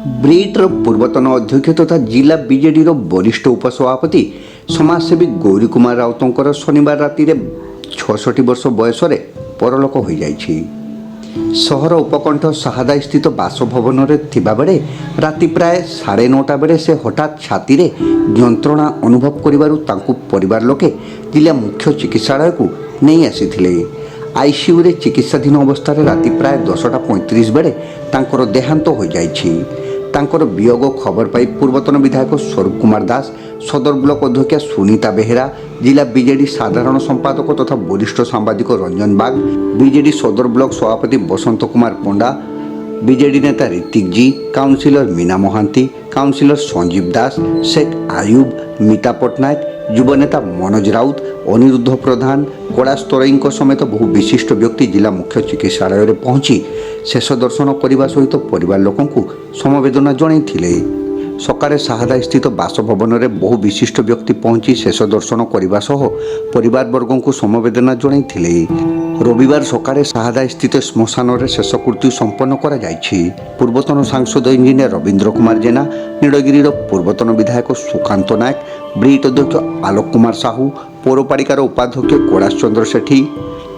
ब्रिटर पूर्वतन अध्यक्ष तथा जिला बीजेडी वरिष्ठ उपसभापति समाजसेवी गौरी कुमार राउतर शनिवार राति 66 वर्ष बयस परलोक हो जाइछि। सहर उपकंठ साहादा स्थित बासभवन बेले राति प्राय 9:30 बेले से हठात छाती रे यंत्रणा अनुभव करिबारु तांकु परिवार लोके जिला मुख्य चिकित्सालय को नहीं आसीथिले। आईसीयू रे चिकित्साधीन अवस्था राति प्राय 10:35 बेले तांकर देहांत हो जाइछि। तांकर वियोग खबर पाई पूर्वतन विधायक स्वरूप कुमार दास, सदर ब्लॉक अध्यक्ष सुनीता बेहेरा, जिला बीजेडी साधारण संपादक तथा वरिष्ठ सांबादिक रंजन बाग, बीजेडी सदर ब्लॉक सभापति बसंत कुमार पंडा, बीजेडी नेता ऋतिक जी, काउंसिलर मीना महांती, काउंसिलर संजीव दास, शेख आयुब, मीता पट्टनायक, युव नेता मनोज राउत, अनिरुद्ध प्रधान, कड़ास्तरई समेत बहु विशिष्ट व्यक्ति जिला मुख्य चिकित्सालय में पहुंची शेष दर्शन करने सहित परिवार लोकों को समवेदना जणाइथिले। सकाळे साहादा स्थित बासभवन में बहु विशिष्ट व्यक्ति पहुंची शेष दर्शन करने सह परिवार वर्गों को समवेदना जणाइथिले। रविवार सकाळे साहादा स्थित श्मशान में शेषकृत्य संपन्न करा जाइछि। पूर्वतन सांसद इंजीनियर रवींद्र कुमार जेना, नीलगिरी पूर्वतन विधायक सुकांत नायक, ब्रिट अध्यक्ष आलोक कुमार साहू, पौरपालिकार उपाध्यक्ष कैलाश चंद्र सेठी,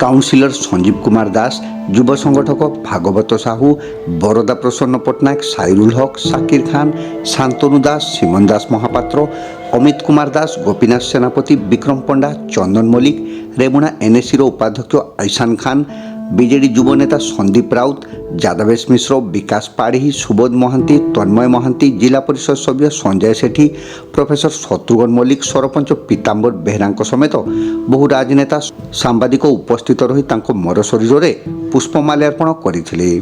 काउंसिलर संजीव कुमार दास, युव संगठक भागवत साहू, बरदा प्रसन्न पट्टनायक, साइरुल हक, साकिर खान, शांतनु दास, सीमन दास महापात्र, अमित कुमार दास, गोपीनाथ सेनापति, विक्रम पंडा, चंदन मल्लिक, रेमुणा एनएसी उपाध्यक्ष ऐशान खान, बीजेडी युव नेता संदीप राउत, जादवेश मिश्र, विकास पाढ़ी, सुबोध महांती, तन्मय महांती, जिला परिषद सभ्य संजय सेठी, प्रोफेसर शत्रुघ्न मल्लिक, सरपंच पीताम्बर बेहरा समेत बहु राजनेता सांबादिक उपस्थित रही तांको मर शरीर में पुष्पमाल्यार्पण करथिले।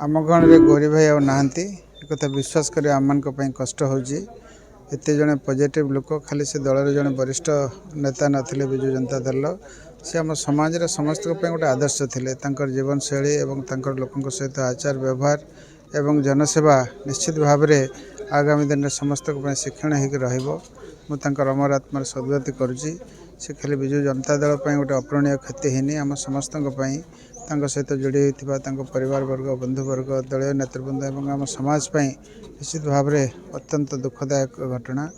आम गाँव में गौरी भाई आ नहांती एक विश्वास कर आम कष्ट होची। एते जने पॉजिटिव लोक खाली से दल जने वरिष्ठ नेता नथिले विजु जनता दल से आम समाज रे समस्त गोटे आदर्श थिले। तांकर जीवन शैली एवं तांकर लोकंक सहित आचार व्यवहार एवं जनसेवा निश्चित भाव में आगामी दिन में समस्त शिक्षण होकर रहिबो। मु तांकर अमर आत्मार सद्गति करुची। से खाली विजु जनता दल गोटे अपूरणीय क्षति हैनी। आम समस्त सहित जोड़ी होता परिवार वर्ग, बंधुवर्ग, दलीय नेतृवृंद एवं आम समाज निश्चित भाव में अत्यंत दुखदायक घटना।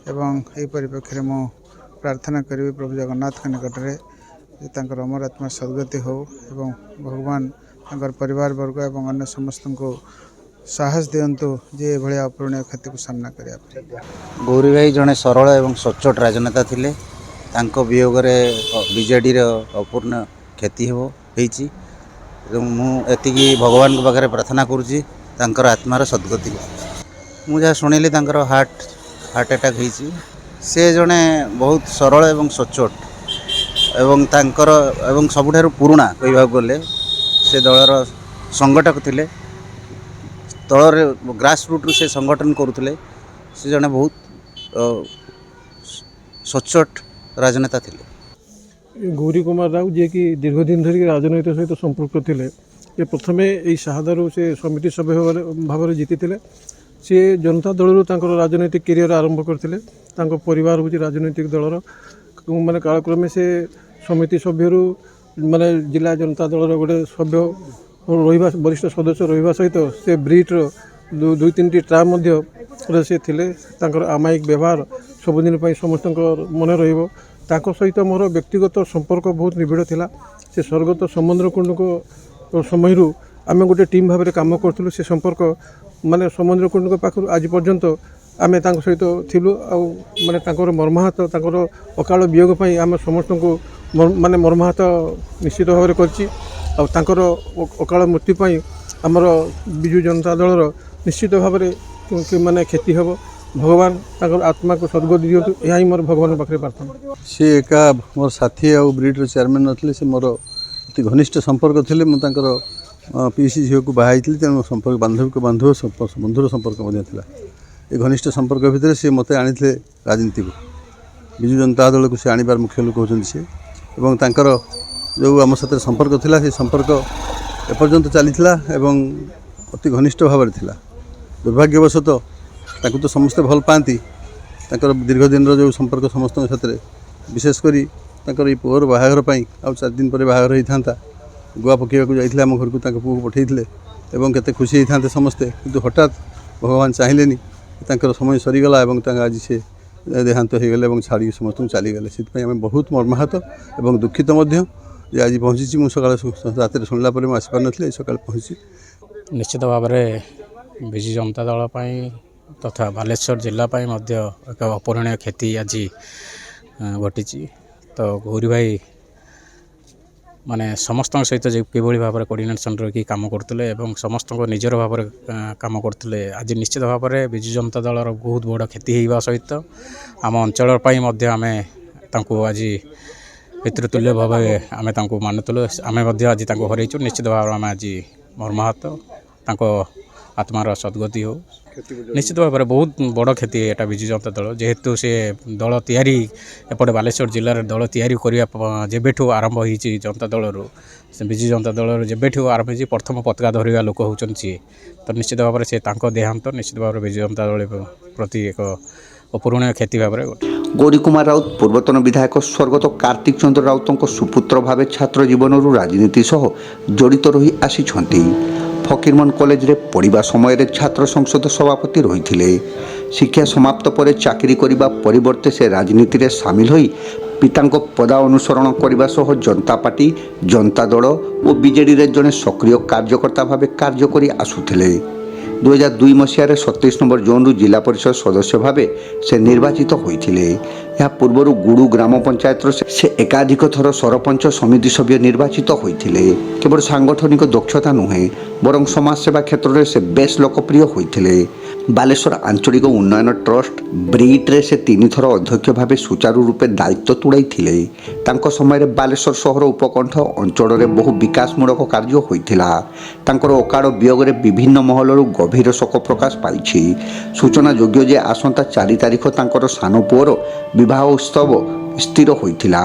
एवं यही परिप्रेक्षी मु प्रार्थना करी प्रभु जगन्नाथ के निकट में तांकर अमर आत्मा सद्गति हो एवं भगवान तांकर परिवार वर्ग एवं अन्य समस्त को साहस दिंतु जे भाया अपूरणीय क्षति को सामना करिया। गौरी भाई जड़े सरल एवं सच्चोट राजनेता थिले। तांको वियोग बीजेडी अपूर्ण क्षति होती। मुझे भगवान पाखे प्रार्थना करुँची तांकर आत्मार सद्गति। मुझे शुणिली तांकर हार्ट अटैक होती। से जड़े बहुत सरल एवं सच्चोट एवं तांकर एवं सबुठारु पुराणा कहवाक गले से दलर संगठक थिले। तलर ग्रास रूट से संगठन करुले। से जड़े बहुत सच्चोट राजनेता थिले। गौरी कुमार राव जे कि दीर्घदिन धरिक राजनीति सहित संपर्क थे। ये प्रथम यही साहादारू से समिति सभ्य भाव में जीति। सी जनता दलर राजनैतिक कैरियर आरंभ करते। परिवार हूँ राजनैतिक दलर माने कालक्रमे से समिति सभ्य माने जिला जनता दलर गोटे सभ्य रहा वरिष्ठ सदस्य रहा सहित से ब्रिटर 2-3टी ट्राम से थिले। आमायिक व्यवहार सबुदिन समस्त मन रही। सहित मोर व्यक्तिगत संपर्क बहुत निबिड़ थिला। से स्वर्गत समुद्र कुंड को समय आम गोटे टीम भाव में कम करूँ। से संपर्क माने समुद्र कुंड को पाखु आज पर्यंत आम सहित थिलु। माने मर्माहत अकाल वियोग आम समस्त को माने मर्माहत निश्चित भाव में करछि। अकाल मृत्यु आमर विजु जनता दलर निश्चित भाव में माने क्षति हम। भगवान आत्मा को सद्गति दियंतु यही मोर भगवान पाखे प्रार्थना। सी एका मोर साथी आ ब्रिटर चेयरमैन नथिले। से मोर अति घनिष्ठ संपर्क थिले। मु तांकर पीसी झील को बाहाई तेणु संपर्क बांधव को बांधव बंधुर संपर्क ये घनिष्ठ संपर्क भितर सी मत आनी राजनीति को विजु जनता दल को सी आनिबार मुख्य लोक होती। सी एवं तांकर जो आम साथ संपर्क थिला से संपर्क एपर्यंत चलीथिला एवं अति घनिष्ठ भाव में थिला। दुर्भाग्यवशतः ताकू तो समस्ते भल पाती। दीर्घदिन जो संपर्क समस्त साथ विशेषकर ये पुअर बाहाघर आ 4 दिन पर बाहाघर होता गुआ पकड़ा जाते आम घर को पुआ को पठे केते खुशी होता समस्ते। किंतु हठात ଭଗବାନ ଚାହିଁଲେନି ତାଙ୍କର ସମୟ ସରିଗଲା ଏବଂ ତାଙ୍କ ଆଜି ସେ ଦେହାନ୍ତ ହୋଇଗଲେ ଏବଂ ଛାଡ଼ିକି ସମସ୍ତଙ୍କୁ ଚାଲିଗଲେ। ସେଥିପାଇଁ ଆମେ ବହୁତ ମର୍ମାହତ ଏବଂ ଦୁଃଖିତ ମଧ୍ୟ ଯେ ଆଜି ପହଞ୍ଚିଛି। ମୁଁ ସକାଳେ ରାତିରେ ଶୁଣିଲା ପରେ ମୁଁ ଆସିପାରିନଥିଲି, ସକାଳେ ପହଞ୍ଚି। ନିଶ୍ଚିତ ଭାବରେ ବିଜୁ ଜନତା ଦଳ ପାଇଁ ତଥା ବାଲେଶ୍ୱର ଜିଲ୍ଲା ପାଇଁ ମଧ୍ୟ ଏକ ଅପୂରଣୀୟ କ୍ଷତି ଆଜି ଘଟିଛି। ତ ଗୌରୀ ଭାଇ ମାନେ ସମସ୍ତଙ୍କ ସହିତ ଯେ କିଭଳି ଭାବରେ କୋର୍ଡ଼ିନେସନ୍ ରହିକି କାମ କରୁଥିଲେ ଏବଂ ସମସ୍ତଙ୍କ ନିଜର ଭାବରେ କାମ କରୁଥିଲେ, ଆଜି ନିଶ୍ଚିତ ଭାବରେ ବିଜୁ ଜନତା ଦଳର ବହୁତ ବଡ଼ କ୍ଷତି ହେବା ସହିତ ଆମ ଅଞ୍ଚଳ ପାଇଁ ମଧ୍ୟ ଆମେ ତାଙ୍କୁ ଆଜି ପିତୃତୁଲ୍ୟ ଭାବେ ଆମେ ତାଙ୍କୁ ମାନୁଥିଲୁ। ଆମେ ମଧ୍ୟ ଆଜି ତାଙ୍କୁ ହରାଇଛୁ। ନିଶ୍ଚିତ ଭାବରେ ଆମେ ଆଜି ମର୍ମାହତ। ତାଙ୍କ ଆତ୍ମାର ସଦ୍ଗତି ହେଉ। ନିଶ୍ଚିତ ଭାବରେ ବହୁତ ବଡ଼ କ୍ଷତି ଏଇଟା ବିଜୁ ଜନତା ଦଳ, ଯେହେତୁ ସେ ଦଳ ତିଆରି ଏପଟେ ବାଲେଶ୍ୱର ଜିଲ୍ଲାରେ ଦଳ ତିଆରି କରିବା ଯେବେଠୁ ଆରମ୍ଭ ହୋଇଛି ଜନତା ଦଳରୁ, ସେ ବିଜୁ ଜନତା ଦଳରୁ ଯେବେଠୁ ଆରମ୍ଭ ହୋଇଛି ପ୍ରଥମ ପତାକା ଧରିବା ଲୋକ ହେଉଛନ୍ତି ସିଏ। ତ ନିଶ୍ଚିତ ଭାବରେ ସେ ତାଙ୍କ ଦେହାନ୍ତ ନିଶ୍ଚିତ ଭାବରେ ବିଜୁ ଜନତା ଦଳ ପ୍ରତି ଏକ ଅପୂରଣୀୟ କ୍ଷତି ଭାବରେ ଘଟିଛି। ଗୌରୀ କୁମାର ରାଉତ ପୂର୍ବତନ ବିଧାୟକ ସ୍ୱର୍ଗତ କାର୍ତ୍ତିକ ଚନ୍ଦ୍ର ରାଉତଙ୍କ ସୁପୁତ୍ର ଭାବେ ଛାତ୍ର ଜୀବନରୁ ରାଜନୀତି ସହ ଜଡ଼ିତ ରହି ଆସିଛନ୍ତି। ଫକୀରମୋହନ କଲେଜରେ ପଢ଼ିବା ସମୟରେ ଛାତ୍ର ସଂସଦ ସଭାପତି ରହିଥିଲେ। ଶିକ୍ଷା ସମାପ୍ତ ପରେ ଚାକିରି କରିବା ପରିବର୍ତ୍ତେ ସେ ରାଜନୀତିରେ ସାମିଲ ହୋଇ ପିତାଙ୍କ ପଦା ଅନୁସରଣ କରିବା ସହ ଜନତା ପାର୍ଟି, ଜନତା ଦଳ ଓ ବିଜେଡ଼ିରେ ଜଣେ ସକ୍ରିୟ କାର୍ଯ୍ୟକର୍ତ୍ତା ଭାବେ କାର୍ଯ୍ୟ କରି ଆସୁଥିଲେ। 2002 ମସିହାରେ 27 ନମ୍ବର ଜୋନ୍ରୁ ଜିଲ୍ଲା ପରିଷଦ ସଦସ୍ୟ ଭାବେ ସେ ନିର୍ବାଚିତ ହୋଇଥିଲେ। ଏହା ପୂର୍ବରୁ ଗୁଡୁ ଗ୍ରାମ ପଞ୍ଚାୟତର ସେ ଏକାଧିକ ଥର ସରପଞ୍ଚ ସମିତି ସଭ୍ୟ ନିର୍ବାଚିତ ହୋଇଥିଲେ। କେବଳ ସାଂଗଠନିକ ଦକ୍ଷତା ନୁହେଁ ବରଂ ସମାଜସେବା କ୍ଷେତ୍ରରେ ସେ ବେଶ୍ ଲୋକପ୍ରିୟ ହୋଇଥିଲେ। ବାଲେଶ୍ୱର ଆଞ୍ଚଳିକ ଉନ୍ନୟନ ଟ୍ରଷ୍ଟ ବ୍ରିଟ୍ରେ ସେ 3 ଥର ଅଧ୍ୟକ୍ଷ ଭାବେ ସୁଚାରୁ ରୂପେ ଦାୟିତ୍ୱ ତୁଲାଇଥିଲେ। ତାଙ୍କ ସମୟରେ ବାଲେଶ୍ୱର ସହର ଉପକଣ୍ଠ ଅଞ୍ଚଳରେ ବହୁ ବିକାଶମୂଳକ କାର୍ଯ୍ୟ ହୋଇଥିଲା। ତାଙ୍କର ଅକାଳ ବିୟୋଗରେ ବିଭିନ୍ନ ମହଲରୁ ଗଭୀର ଶୋକ ପ୍ରକାଶ ପାଇଛି। ସୂଚନାଯୋଗ୍ୟ ଯେ ଆସନ୍ତା 4 ତାରିଖ ତାଙ୍କର ସାନ ପୁଅର ବିବାହ ଉତ୍ସବ ସ୍ଥିର ହୋଇଥିଲା।